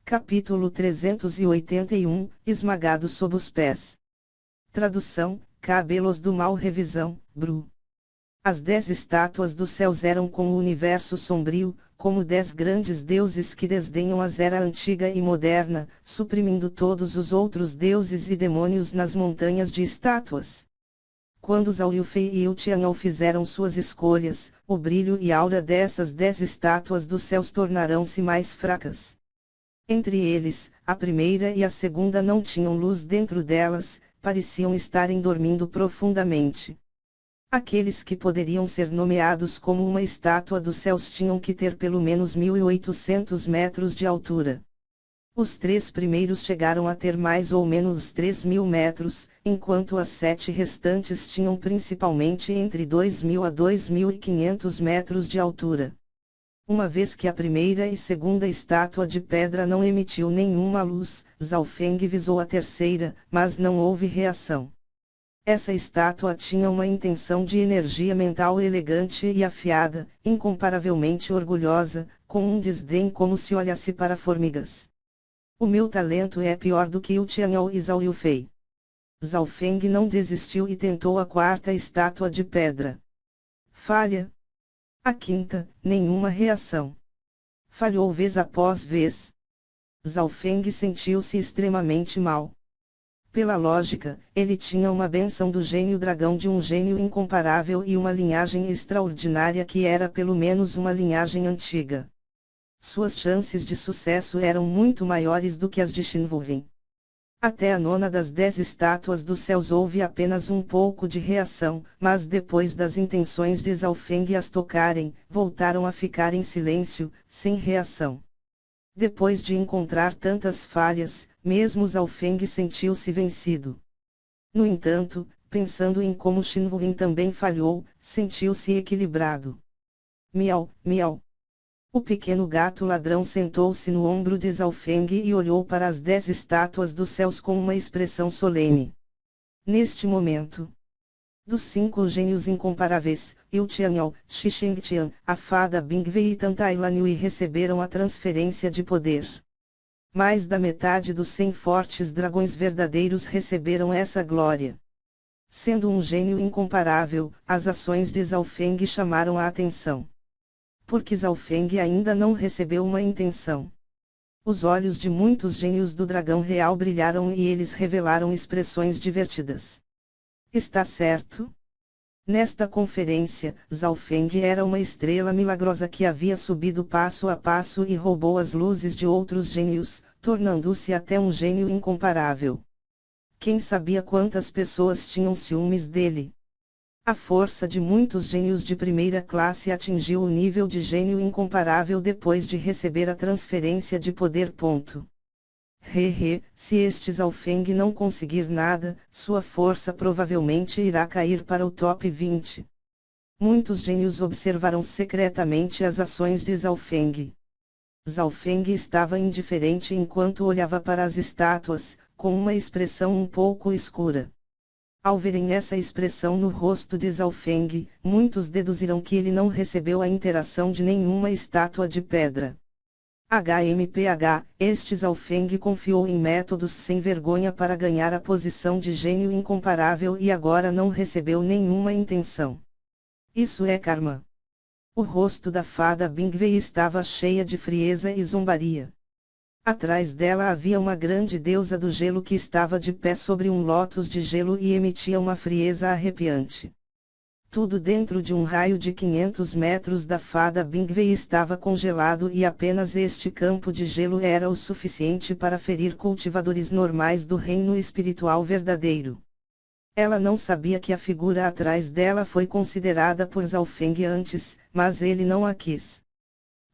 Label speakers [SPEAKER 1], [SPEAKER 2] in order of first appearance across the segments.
[SPEAKER 1] Capítulo 381, Esmagado sob os pés. Tradução, Cabelos do Mal. Revisão, Bru. As 10 estátuas dos céus eram como o universo sombrio, como 10 grandes deuses que desdenham as era antiga e moderna, suprimindo todos os outros deuses e demônios nas montanhas de estátuas. Quando Zhao Liufei e Tianhao fizeram suas escolhas, o brilho e aura dessas 10 estátuas dos céus tornarão-se mais fracas. Entre eles, a primeira e a segunda não tinham luz dentro delas, pareciam estarem dormindo profundamente. Aqueles que poderiam ser nomeados como uma estátua dos céus tinham que ter pelo menos 1.800 metros de altura. Os 3 primeiros chegaram a ter mais ou menos 3.000 metros, enquanto as 7 restantes tinham principalmente entre 2.000 a 2.500 metros de altura. Uma vez que a primeira e segunda estátua de pedra não emitiu nenhuma luz, Zhao Feng visou a terceira, mas não houve reação. Essa estátua tinha uma intenção de energia mental elegante e afiada, incomparavelmente orgulhosa, com um desdém como se olhasse para formigas. O meu talento é pior do que o Tianhao e Zhao Liufei. Zhao Feng não desistiu e tentou a quarta estátua de pedra. Falha. A quinta, nenhuma reação. Falhou vez após vez. Zhao Feng sentiu-se extremamente mal. Pela lógica, ele tinha uma bênção do gênio dragão de um gênio incomparável e uma linhagem extraordinária que era pelo menos uma linhagem antiga. Suas chances de sucesso eram muito maiores do que as de Shinwuling. Até a nona das 10 estátuas dos céus houve apenas um pouco de reação, mas depois das intenções de Zhao Feng as tocarem, voltaram a ficar em silêncio, sem reação. Depois de encontrar tantas falhas, mesmo Zhao Feng sentiu-se vencido. No entanto, pensando em como Shinwuling também falhou, sentiu-se equilibrado. Miau, miau. O pequeno gato ladrão sentou-se no ombro de Zhao Feng e olhou para as 10 estátuas dos céus com uma expressão solene. Neste momento, dos 5 gênios incomparáveis, Yu Tianyao, Shi Shengtian, a fada Bingwei e Tantai Lanhui receberam a transferência de poder. Mais da metade dos 100 fortes dragões verdadeiros receberam essa glória. Sendo um gênio incomparável, as ações de Zhao Feng chamaram a atenção. Porque Zhao Feng ainda não recebeu uma intenção. Os olhos de muitos gênios do dragão real brilharam e eles revelaram expressões divertidas. Está certo? Nesta conferência, Zhao Feng era uma estrela milagrosa que havia subido passo a passo e roubou as luzes de outros gênios, tornando-se até um gênio incomparável. Quem sabia quantas pessoas tinham ciúmes dele? A força de muitos gênios de primeira classe atingiu o nível de gênio incomparável depois de receber a transferência de poder. Se este Zhao Feng não conseguir nada, sua força provavelmente irá cair para o top 20. Muitos gênios observaram secretamente as ações de Zhao Feng. Zhao Feng estava indiferente enquanto olhava para as estátuas, com uma expressão um pouco escura. Ao verem essa expressão no rosto de Zhao Feng, muitos deduziram que ele não recebeu a interação de nenhuma estátua de pedra. Este Zhao Feng confiou em métodos sem vergonha para ganhar a posição de gênio incomparável e agora não recebeu nenhuma intenção. Isso é karma. O rosto da fada Bingwei estava cheia de frieza e zombaria. Atrás dela havia uma grande deusa do gelo que estava de pé sobre um lótus de gelo e emitia uma frieza arrepiante. Tudo dentro de um raio de 500 metros da fada Bingwei estava congelado e apenas este campo de gelo era o suficiente para ferir cultivadores normais do reino espiritual verdadeiro. Ela não sabia que a figura atrás dela foi considerada por Zhao Feng antes, mas ele não a quis.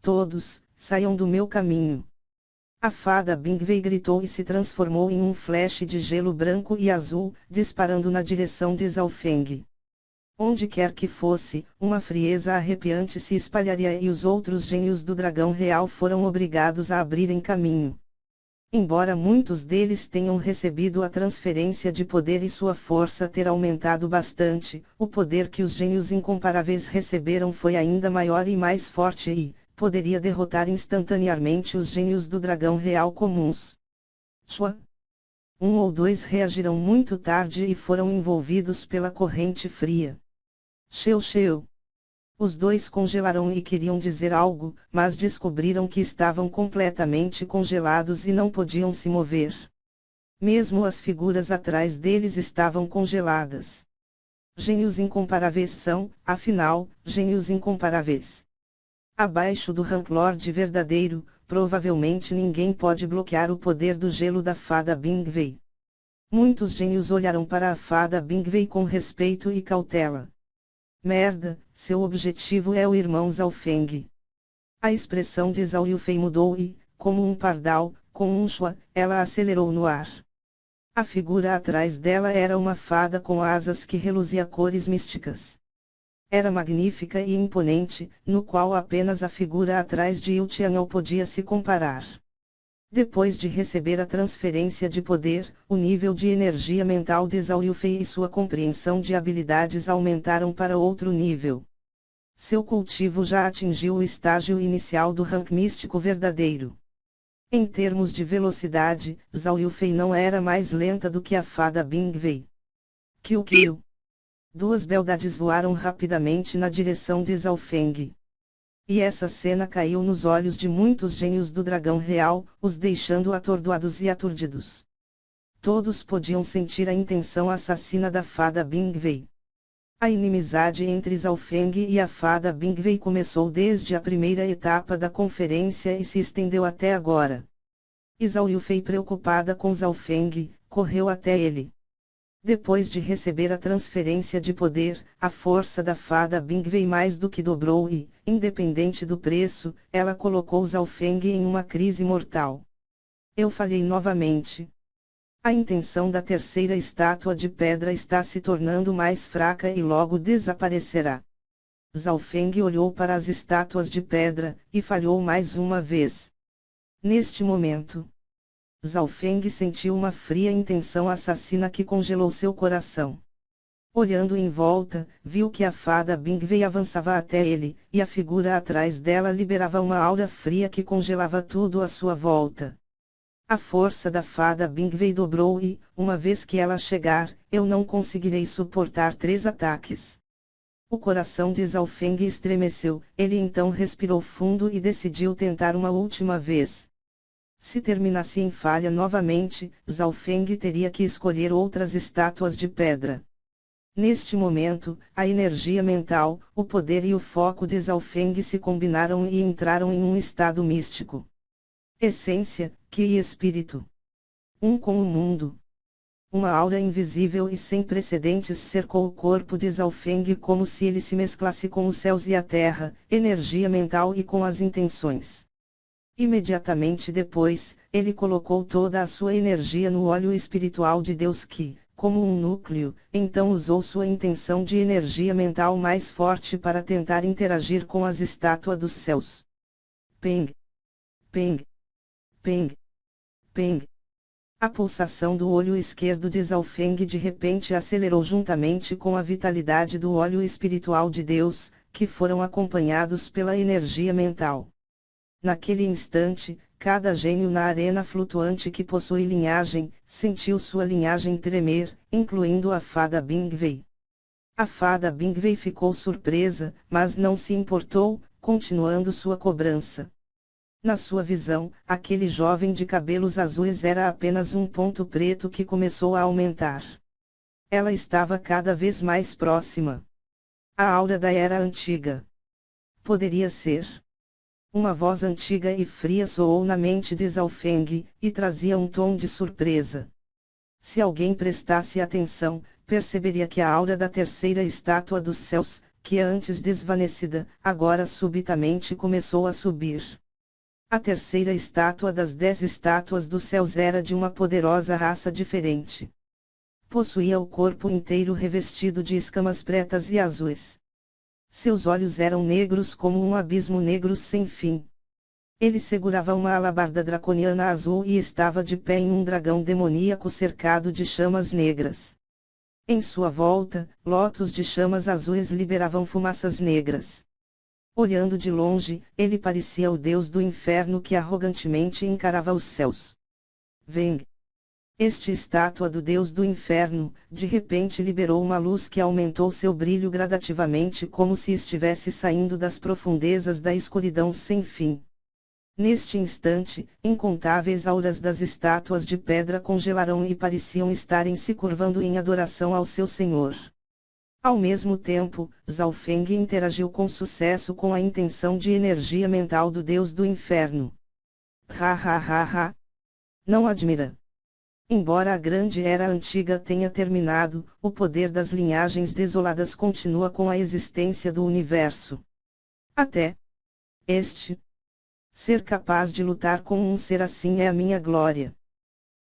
[SPEAKER 1] Todos, saiam do meu caminho. A fada Bingwei gritou e se transformou em um flash de gelo branco e azul, disparando na direção de Zhao Feng. Onde quer que fosse, uma frieza arrepiante se espalharia e os outros gênios do dragão real foram obrigados a abrirem caminho. Embora muitos deles tenham recebido a transferência de poder e sua força ter aumentado bastante, o poder que os gênios incomparáveis receberam foi ainda maior e mais forte e, poderia derrotar instantaneamente os gênios do dragão real comuns. Chua. Um ou dois reagiram muito tarde e foram envolvidos pela corrente fria. Sheu. Os dois congelaram e queriam dizer algo, mas descobriram que estavam completamente congelados e não podiam se mover. Mesmo as figuras atrás deles estavam congeladas. Gênios incomparáveis são, afinal, gênios incomparáveis. Abaixo do Rank-Lord verdadeiro, provavelmente ninguém pode bloquear o poder do gelo da fada Bingvei. Muitos gênios olharam para a fada Bingvei com respeito e cautela. Merda, seu objetivo é o irmão Zhao Feng. A expressão de Zhao Yufei mudou e, como um pardal, com um chua, ela acelerou no ar. A figura atrás dela era uma fada com asas que reluzia cores místicas. Era magnífica e imponente, no qual apenas a figura atrás de Yu Tianhao podia se comparar. Depois de receber a transferência de poder, o nível de energia mental de Zhao Yufei e sua compreensão de habilidades aumentaram para outro nível. Seu cultivo já atingiu o estágio inicial do rank místico verdadeiro. Em termos de velocidade, Zhao Yufei não era mais lenta do que a fada Bingvei. Kiu. Duas beldades voaram rapidamente na direção de Zhao Feng. E essa cena caiu nos olhos de muitos gênios do dragão real, os deixando atordoados e aturdidos. Todos podiam sentir a intenção assassina da fada Bingvei. A inimizade entre Zhao Feng e a fada Bingvei começou desde a primeira etapa da conferência e se estendeu até agora. E Zhao Yufei, preocupada com Zhao Feng, correu até ele. Depois de receber a transferência de poder, a força da fada Bingvei mais do que dobrou e, independente do preço, ela colocou Zhao Feng em uma crise mortal. Eu falhei novamente. A intenção da terceira estátua de pedra está se tornando mais fraca e logo desaparecerá. Zhao Feng olhou para as estátuas de pedra, e falhou mais uma vez. Neste momento, Zhao Feng sentiu uma fria intenção assassina que congelou seu coração. Olhando em volta, viu que a fada Bingvei avançava até ele, e a figura atrás dela liberava uma aura fria que congelava tudo à sua volta. A força da fada Bingvei dobrou e, uma vez que ela chegar, eu não conseguirei suportar 3 ataques. O coração de Zhao Feng estremeceu, ele então respirou fundo e decidiu tentar uma última vez. Se terminasse em falha novamente, Zhao Feng teria que escolher outras estátuas de pedra. Neste momento, a energia mental, o poder e o foco de Zhao Feng se combinaram e entraram em um estado místico. Essência, Qi e espírito. Um com o mundo. Uma aura invisível e sem precedentes cercou o corpo de Zhao Feng como se ele se mesclasse com os céus e a terra, energia mental e com as intenções. Imediatamente depois, ele colocou toda a sua energia no óleo espiritual de Deus que, como um núcleo, então usou sua intenção de energia mental mais forte para tentar interagir com as estátuas dos céus. Peng. Peng. Peng. Peng. A pulsação do olho esquerdo de Zhao Feng de repente acelerou juntamente com a vitalidade do óleo espiritual de Deus, que foram acompanhados pela energia mental. Naquele instante, cada gênio na arena flutuante que possui linhagem, sentiu sua linhagem tremer, incluindo a fada Bingvei. A fada Bingvei ficou surpresa, mas não se importou, continuando sua cobrança. Na sua visão, aquele jovem de cabelos azuis era apenas um ponto preto que começou a aumentar. Ela estava cada vez mais próxima. A aura da era antiga. Poderia ser. Uma voz antiga e fria soou na mente de Zhao Feng, e trazia um tom de surpresa. Se alguém prestasse atenção, perceberia que a aura da terceira estátua dos céus, que antes desvanecida, agora subitamente começou a subir. A terceira estátua das 10 estátuas dos céus era de uma poderosa raça diferente. Possuía o corpo inteiro revestido de escamas pretas e azuis. Seus olhos eram negros como um abismo negro sem fim. Ele segurava uma alabarda draconiana azul e estava de pé em um dragão demoníaco cercado de chamas negras. Em sua volta, lotos de chamas azuis liberavam fumaças negras. Olhando de longe, ele parecia o deus do inferno que arrogantemente encarava os céus. Veng. Esta estátua do deus do inferno, de repente liberou uma luz que aumentou seu brilho gradativamente como se estivesse saindo das profundezas da escuridão sem fim. Neste instante, incontáveis auras das estátuas de pedra congelaram e pareciam estarem se curvando em adoração ao seu senhor. Ao mesmo tempo, Zhao Feng interagiu com sucesso com a intenção de energia mental do deus do inferno. Ha ha ha ha! Não admira. Embora a grande era antiga tenha terminado, o poder das linhagens desoladas continua com a existência do universo. Até este ser capaz de lutar com um ser assim é a minha glória.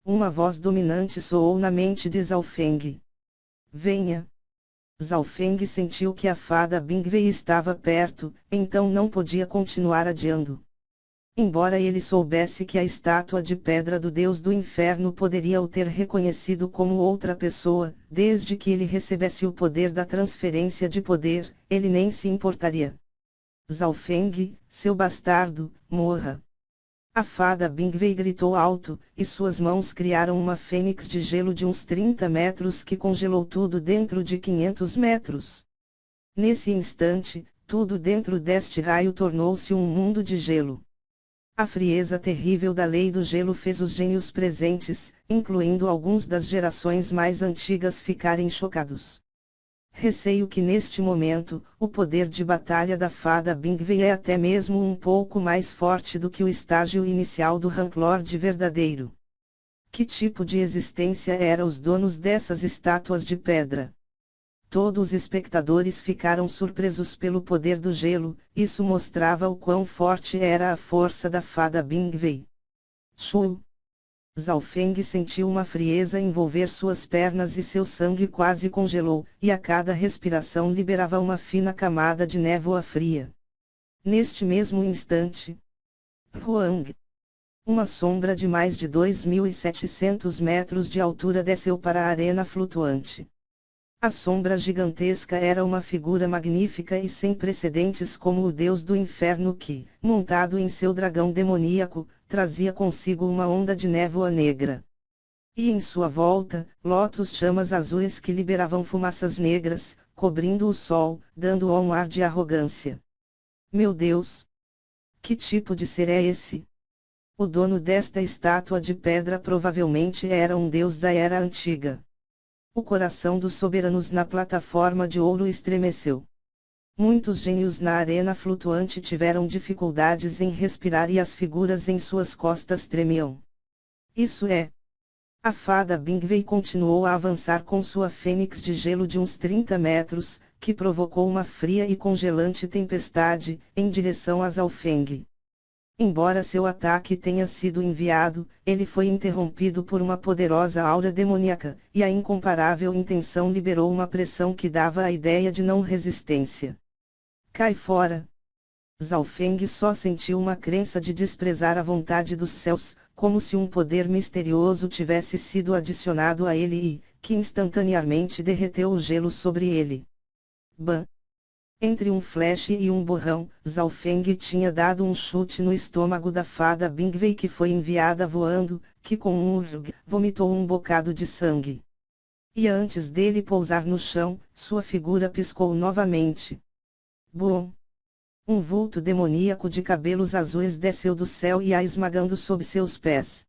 [SPEAKER 1] Uma voz dominante soou na mente de Zhao Feng. Venha. Zhao Feng sentiu que a fada Bingwei estava perto, então não podia continuar adiando. Embora ele soubesse que a estátua de pedra do deus do inferno poderia o ter reconhecido como outra pessoa, desde que ele recebesse o poder da transferência de poder, ele nem se importaria. Zhao Feng, seu bastardo, morra! A fada Bingwei gritou alto, e suas mãos criaram uma fênix de gelo de uns 30 metros que congelou tudo dentro de 500 metros. Nesse instante, tudo dentro deste raio tornou-se um mundo de gelo. A frieza terrível da lei do gelo fez os gênios presentes, incluindo alguns das gerações mais antigas, ficarem chocados. Receio que neste momento, o poder de batalha da fada Bingwei é até mesmo um pouco mais forte do que o estágio inicial do Ranklord verdadeiro. Que tipo de existência eram os donos dessas estátuas de pedra? Todos os espectadores ficaram surpresos pelo poder do gelo, isso mostrava o quão forte era a força da fada Bingwei. Shu! Zhao Feng sentiu uma frieza envolver suas pernas e seu sangue quase congelou, e a cada respiração liberava uma fina camada de névoa fria. Neste mesmo instante, Huang! Uma sombra de mais de 2.700 metros de altura desceu para a arena flutuante. A sombra gigantesca era uma figura magnífica e sem precedentes como o deus do inferno que, montado em seu dragão demoníaco, trazia consigo uma onda de névoa negra. E em sua volta, lótus chamas azuis que liberavam fumaças negras, cobrindo o sol, dando um ar de arrogância. Meu Deus! Que tipo de ser é esse? O dono desta estátua de pedra provavelmente era um deus da era antiga. O coração dos soberanos na plataforma de ouro estremeceu. Muitos gênios na arena flutuante tiveram dificuldades em respirar e as figuras em suas costas tremiam. Isso é. A fada Bingwei continuou a avançar com sua fênix de gelo de uns 30 metros, que provocou uma fria e congelante tempestade, em direção a Zhao Feng. Embora seu ataque tenha sido enviado, ele foi interrompido por uma poderosa aura demoníaca, e a incomparável intenção liberou uma pressão que dava a ideia de não resistência. Cai fora! Zhao Feng só sentiu uma crença de desprezar a vontade dos céus, como se um poder misterioso tivesse sido adicionado a ele e, que instantaneamente derreteu o gelo sobre ele. Bam! Entre um flash e um borrão, Zhao Feng tinha dado um chute no estômago da fada Bingwei que foi enviada voando, que com um urg, vomitou um bocado de sangue. E antes dele pousar no chão, sua figura piscou novamente. Bom! Um vulto demoníaco de cabelos azuis desceu do céu e a esmagando sob seus pés.